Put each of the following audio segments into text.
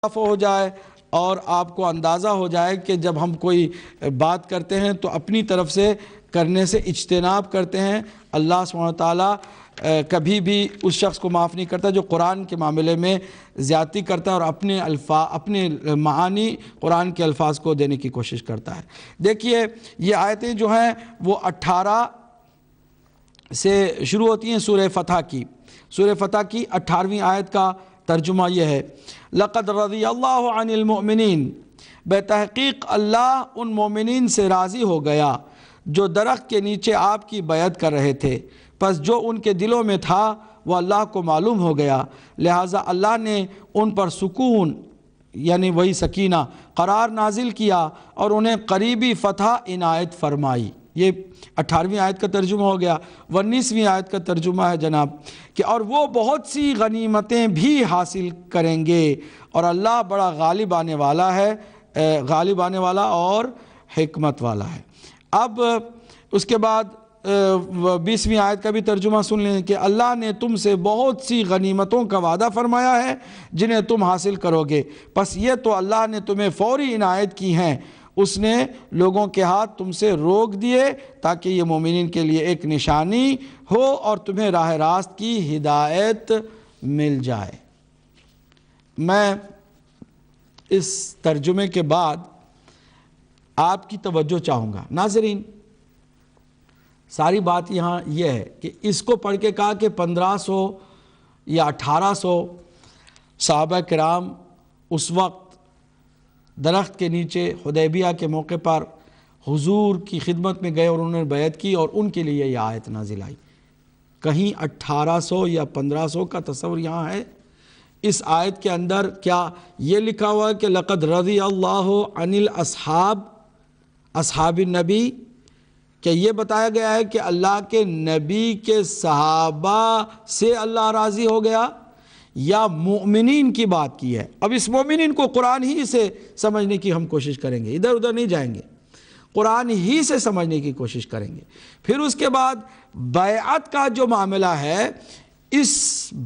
ہو جائے اور آپ کو اندازہ ہو جائے کہ جب ہم کوئی بات کرتے ہیں تو اپنی طرف سے کرنے سے اجتناب کرتے ہیں۔ اللہ سبحانہ وتعالیٰ کبھی بھی اس شخص کو معاف نہیں کرتا جو قرآن کے معاملے میں زیادتی کرتا ہے اور اپنے معانی قرآن کے الفاظ کو دینے کی کوشش کرتا ہے۔ دیکھیے یہ آیتیں جو ہیں وہ 18 سے شروع ہوتی ہیں سورہ فتح کی۔ سورہ فتح کی 18ویں آیت کا ترجمہ یہ ہے: لَقَدْ رَضِيَ اللَّهُ عَنِ الْمُؤْمِنِينَ، بے تحقیق اللہ ان مومنین سے راضی ہو گیا جو درخت کے نیچے آپ کی بیعت کر رہے تھے، پس جو ان کے دلوں میں تھا وہ اللہ کو معلوم ہو گیا، لہٰذا اللہ نے ان پر سکون یعنی وہی سکینہ قرار نازل کیا اور انہیں قریبی فتح عنایت فرمائی۔ یہ 18ویں آیت کا ترجمہ ہو گیا۔ 19ویں آیت کا ترجمہ ہے جناب کہ اور وہ بہت سی غنیمتیں بھی حاصل کریں گے اور اللہ بڑا غالب آنے والا اور حکمت والا ہے۔ اب اس کے بعد 20ویں آیت کا بھی ترجمہ سن لیں کہ اللہ نے تم سے بہت سی غنیمتوں کا وعدہ فرمایا ہے جنہیں تم حاصل کرو گے، پس یہ تو اللہ نے تمہیں فوری عنایت کی ہیں، اس نے لوگوں کے ہاتھ تم سے روک دیے تاکہ یہ مومنین کے لیے ایک نشانی ہو اور تمہیں راہ راست کی ہدایت مل جائے۔ میں اس ترجمے کے بعد آپ کی توجہ چاہوں گا۔ ناظرین، ساری بات یہاں یہ ہے کہ اس کو پڑھ کے کہا کہ 1500 یا 1800 صحابہ کرام اس وقت درخت کے نیچے حدیبیہ کے موقع پر حضور کی خدمت میں گئے اور انہوں نے بیعت کی اور ان کے لیے یہ آیت نازل آئی۔ کہیں 1800 یا 1500 کا تصور یہاں ہے؟ اس آیت کے اندر کیا یہ لکھا ہوا ہے کہ لَقَدْ رَضِيَ اللَّهُ عَنِ الْأَصْحَابِ اصحاب النبی؟ کہ یہ بتایا گیا ہے کہ اللہ کے نبی کے صحابہ سے اللہ راضی ہو گیا یا مومنین کی بات کی ہے؟ اب اس مومنین کو قرآن ہی سے سمجھنے کی ہم کوشش کریں گے، ادھر ادھر نہیں جائیں گے، قرآن ہی سے سمجھنے کی کوشش کریں گے۔ پھر اس کے بعد بیعت کا جو معاملہ ہے، اس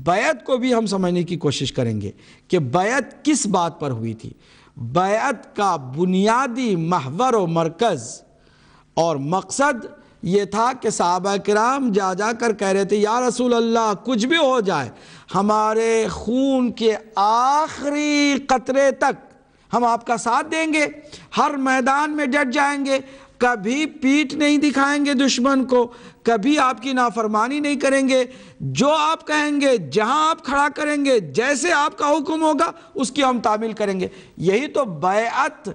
بیعت کو بھی ہم سمجھنے کی کوشش کریں گے کہ بیعت کس بات پر ہوئی تھی۔ بیعت کا بنیادی محور و مرکز اور مقصد یہ تھا کہ صحابہ کرام جا کر کہہ رہے تھے یا رسول اللہ کچھ بھی ہو جائے، ہمارے خون کے آخری قطرے تک ہم آپ کا ساتھ دیں گے، ہر میدان میں ڈٹ جائیں گے، کبھی پیٹھ نہیں دکھائیں گے دشمن کو، کبھی آپ کی نافرمانی نہیں کریں گے، جو آپ کہیں گے، جہاں آپ کھڑا کریں گے، جیسے آپ کا حکم ہوگا اس کی ہم تعمیل کریں گے۔ یہی تو بیعت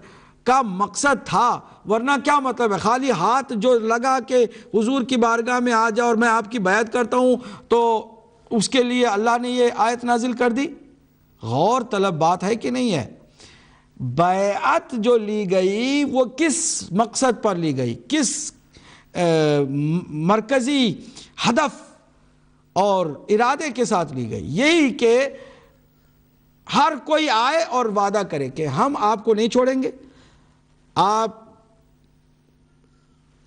کا مقصد تھا، ورنہ کیا مطلب ہے خالی ہاتھ جو لگا کہ حضور کی بارگاہ میں آ جاؤ اور میں آپ کی بیعت کرتا ہوں تو اس کے لیے اللہ نے یہ آیت نازل کر دی؟ غور طلب بات ہے کہ نہیں ہے؟ بیعت جو لی گئی وہ کس مقصد پر لی گئی، کس مرکزی ہدف اور ارادے کے ساتھ لی گئی؟ یہی کہ ہر کوئی آئے اور وعدہ کرے کہ ہم آپ کو نہیں چھوڑیں گے، آپ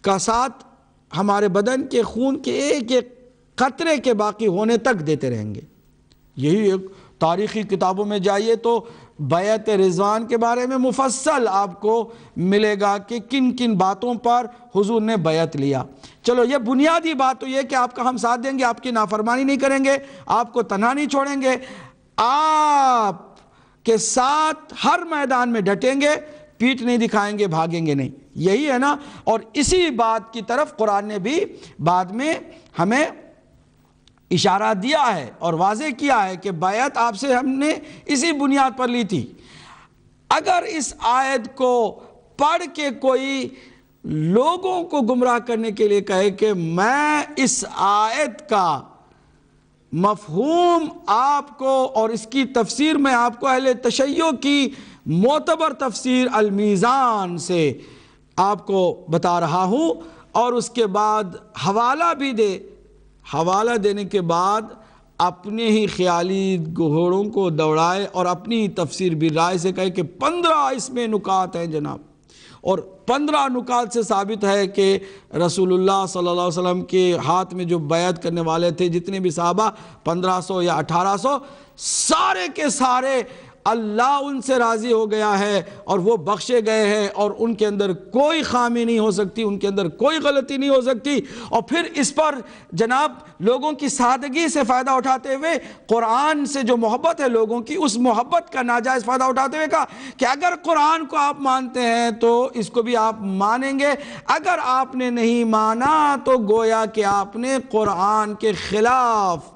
کا ساتھ ہمارے بدن کے خون کے ایک ایک قطرے کے باقی ہونے تک دیتے رہیں گے۔ یہی ایک تاریخی کتابوں میں جائیے تو بیعت رضوان کے بارے میں مفصل آپ کو ملے گا کہ کن کن باتوں پر حضور نے بیعت لیا۔ چلو یہ بنیادی بات تو یہ کہ آپ کا ہم ساتھ دیں گے، آپ کی نافرمانی نہیں کریں گے، آپ کو تنہا نہیں چھوڑیں گے، آپ کے ساتھ ہر میدان میں ڈٹیں گے، پیٹھ نہیں دکھائیں گے، بھاگیں گے نہیں، یہی ہے نا؟ اور اسی بات کی طرف قرآن نے بھی بعد میں ہمیں اشارہ دیا ہے اور واضح کیا ہے کہ بیعت آپ سے ہم نے اسی بنیاد پر لی تھی۔ اگر اس آیت کو پڑھ کے کوئی لوگوں کو گمراہ کرنے کے لیے کہے کہ میں اس آیت کا مفہوم آپ کو اور اس کی تفسیر میں آپ کو اہل تشیع کی معتبر تفسیر المیزان سے آپ کو بتا رہا ہوں اور اس کے بعد حوالہ بھی دے، حوالہ دینے کے بعد اپنے ہی خیالی گھوڑوں کو دوڑائے اور اپنی تفسیر بھی رائے سے کہے کہ 15 اس میں نکات ہیں جناب، اور 15 نکات سے ثابت ہے کہ رسول اللہ صلی اللہ علیہ وسلم کے ہاتھ میں جو بیعت کرنے والے تھے جتنے بھی صحابہ 1500 یا 1800 سارے کے سارے اللہ ان سے راضی ہو گیا ہے اور وہ بخشے گئے ہیں اور ان کے اندر کوئی خامی نہیں ہو سکتی، ان کے اندر کوئی غلطی نہیں ہو سکتی۔ اور پھر اس پر جناب لوگوں کی سادگی سے فائدہ اٹھاتے ہوئے قرآن سے جو محبت ہے لوگوں کی، اس محبت کا ناجائز فائدہ اٹھاتے ہوئے کہا کہ اگر قرآن کو آپ مانتے ہیں تو اس کو بھی آپ مانیں گے، اگر آپ نے نہیں مانا تو گویا کہ آپ نے قرآن کے خلاف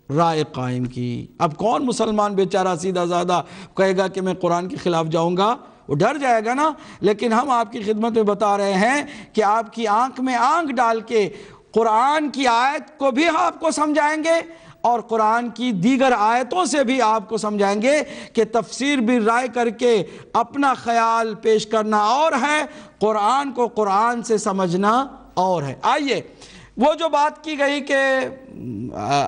رائے قائم کی۔ اب کون مسلمان بیچارہ سیدھا سادہ کہے گا کہ میں قرآن کے خلاف جاؤں گا؟ وہ ڈر جائے گا نا۔ لیکن ہم آپ کی خدمت میں بتا رہے ہیں کہ آپ کی آنکھ میں آنکھ ڈال کے قرآن کی آیت کو بھی آپ کو سمجھائیں گے اور قرآن کی دیگر آیتوں سے بھی آپ کو سمجھائیں گے کہ تفسیر بھی رائے کر کے اپنا خیال پیش کرنا اور ہے، قرآن کو قرآن سے سمجھنا اور ہے۔ آئیے وہ جو بات کی گئی کہ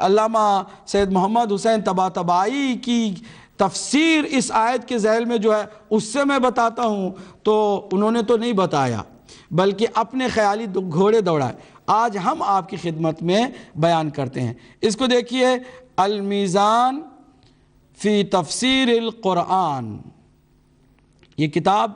علامہ سید محمد حسین طباطبائی کی تفسیر اس آیت کے ذیل میں جو ہے اس سے میں بتاتا ہوں، تو انہوں نے تو نہیں بتایا بلکہ اپنے خیالی گھوڑے دوڑائے۔ آج ہم آپ کی خدمت میں بیان کرتے ہیں۔ اس کو دیکھیے، المیزان فی تفسیر القرآن، یہ کتاب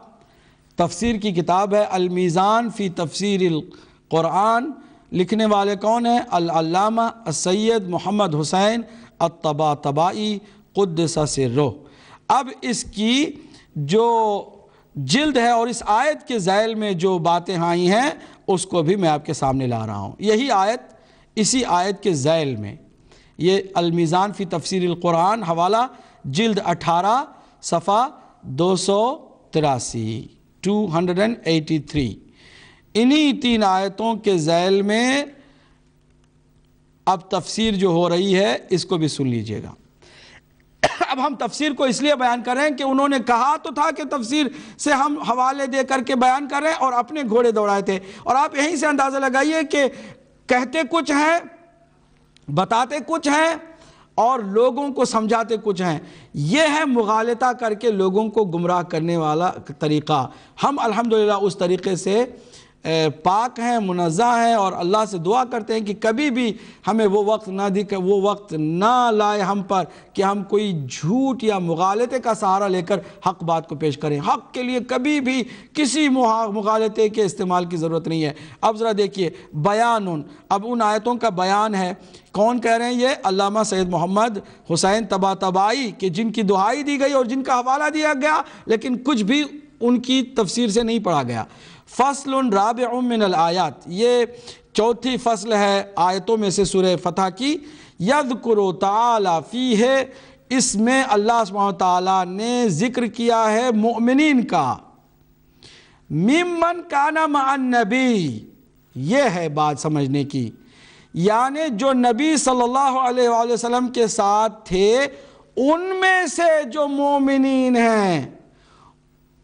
تفسیر کی کتاب ہے، المیزان فی تفسیر القرآن۔ لکھنے والے کون ہیں؟ العلامہ السید محمد حسین الطباطبائی قدس سرہ۔ اب اس کی جو جلد ہے اور اس آیت کے ذیل میں جو باتیں آئی ہیں اس کو بھی میں آپ کے سامنے لا رہا ہوں۔ یہی آیت، اسی آیت کے ذیل میں، یہ المیزان فی تفسیر القرآن، حوالہ جلد 18 صفحہ 283 283۔ انہی 3 آیتوں کے ذیل میں اب تفسیر جو ہو رہی ہے اس کو بھی سن لیجئے گا۔ اب ہم تفسیر کو اس لیے بیان کر رہے ہیں کہ انہوں نے کہا تو تھا کہ تفسیر سے ہم حوالے دے کر کے بیان کر رہے ہیں اور اپنے گھوڑے دوڑائے تھے، اور آپ یہیں سے اندازہ لگائیے کہ کہتے کچھ ہیں، بتاتے کچھ ہیں اور لوگوں کو سمجھاتے کچھ ہیں۔ یہ ہے مغالطہ کر کے لوگوں کو گمراہ کرنے والا طریقہ۔ ہم الحمدللہ اس طریقے سے پاک ہیں، منزہ ہیں، اور اللہ سے دعا کرتے ہیں کہ کبھی بھی ہمیں وہ وقت نہ دی کہ وہ وقت نہ لائے ہم پر کہ ہم کوئی جھوٹ یا مغالطے کا سہارا لے کر حق بات کو پیش کریں۔ حق کے لیے کبھی بھی کسی مغالطے کے استعمال کی ضرورت نہیں ہے۔ اب ذرا دیکھیے، بیان، اب ان آیتوں کا بیان ہے۔ کون کہہ رہے ہیں؟ یہ علامہ سید محمد حسین طباطبائی، کہ جن کی دہائی دی گئی اور جن کا حوالہ دیا گیا لیکن کچھ بھی ان کی تفسیر سے نہیں پڑھا گیا۔ فصل رابع من الآیات، یہ 4تھی فصل ہے آیتوں میں سے سورہ فتح کی۔ یذکر تعالی فیہ، اس میں اللہ سبحانہ وتعالیٰ نے ذکر کیا ہے مؤمنین کا۔ ممن کان مع النبی، یہ ہے بات سمجھنے کی، یعنی جو نبی صلی اللہ علیہ وآلہ وسلم کے ساتھ تھے ان میں سے جو مومنین ہیں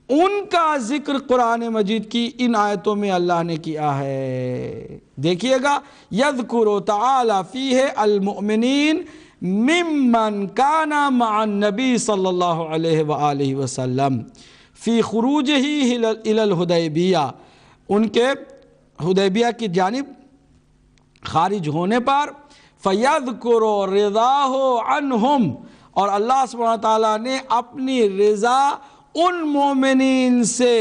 ان کا ذکر قرآن مجید کی ان آیتوں میں اللہ نے کیا ہے۔ دیکھیے گا، یذکر تعالی فیہ المؤمنین ممن کان مع النبی صلی اللہ علیہ وآلہ وسلم فی خروجہ الی الحدیبیہ، ان کے حدیبیہ کی جانب خارج ہونے پر، فیذکر رضاہ عنہم، اور اللہ سبحانہ وتعالیٰ نے اپنی رضا ان مومنین سے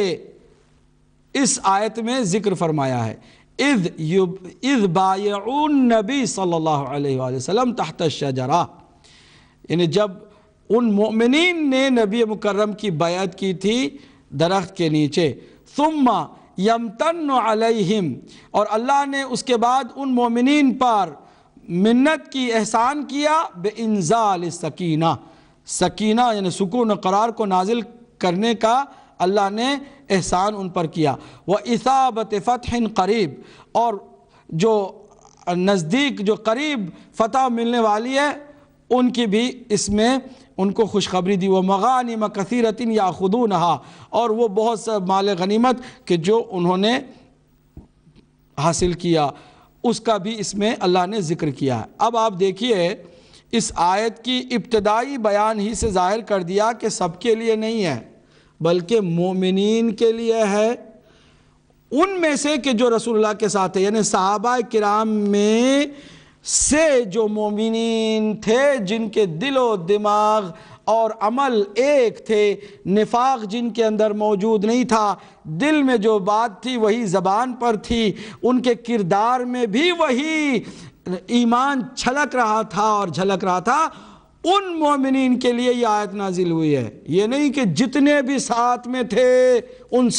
اس آیت میں ذکر فرمایا ہے۔ اذ بایعون النبی صلی اللہ علیہ وآلہ وسلم تحت الشجرہ، یعنی جب ان مومنین نے نبی مکرم کی بیعت کی تھی درخت کے نیچے۔ ثم یمتن علیہم، اور اللہ نے اس کے بعد ان مومنین پر منت کی، احسان کیا، بانزال السکینہ، سکینہ یعنی سکون و قرار کو نازل کرنے کا اللہ نے احسان ان پر کیا۔ وَإِثَابَةِ فَتْحٍ قریب، اور جو نزدیک، جو قریب فتح ملنے والی ہے ان کی بھی اس میں ان کو خوشخبری دی۔ وَمَغَانِمَ كَثِيرَةٍ يَأْخُذُونَهَا، اور وہ بہت سا مال غنیمت کہ جو انہوں نے حاصل کیا، اس کا بھی اس میں اللہ نے ذکر کیا ہے۔ اب آپ دیکھیے، اس آیت کی ابتدائی بیان ہی سے ظاہر کر دیا کہ سب کے لیے نہیں ہے بلکہ مومنین کے لیے ہے، ان میں سے کہ جو رسول اللہ کے ساتھ ہے، یعنی صحابہ کرام میں سے جو مومنین تھے جن کے دل و دماغ اور عمل ایک تھے، نفاق جن کے اندر موجود نہیں تھا، دل میں جو بات تھی وہی زبان پر تھی، ان کے کردار میں بھی وہی ایمان چھلک رہا تھا اور جھلک رہا تھا، ان مومنین کے لیے یہ آیت نازل ہوئی ہے۔ یہ نہیں کہ جتنے بھی ساتھ میں تھے ان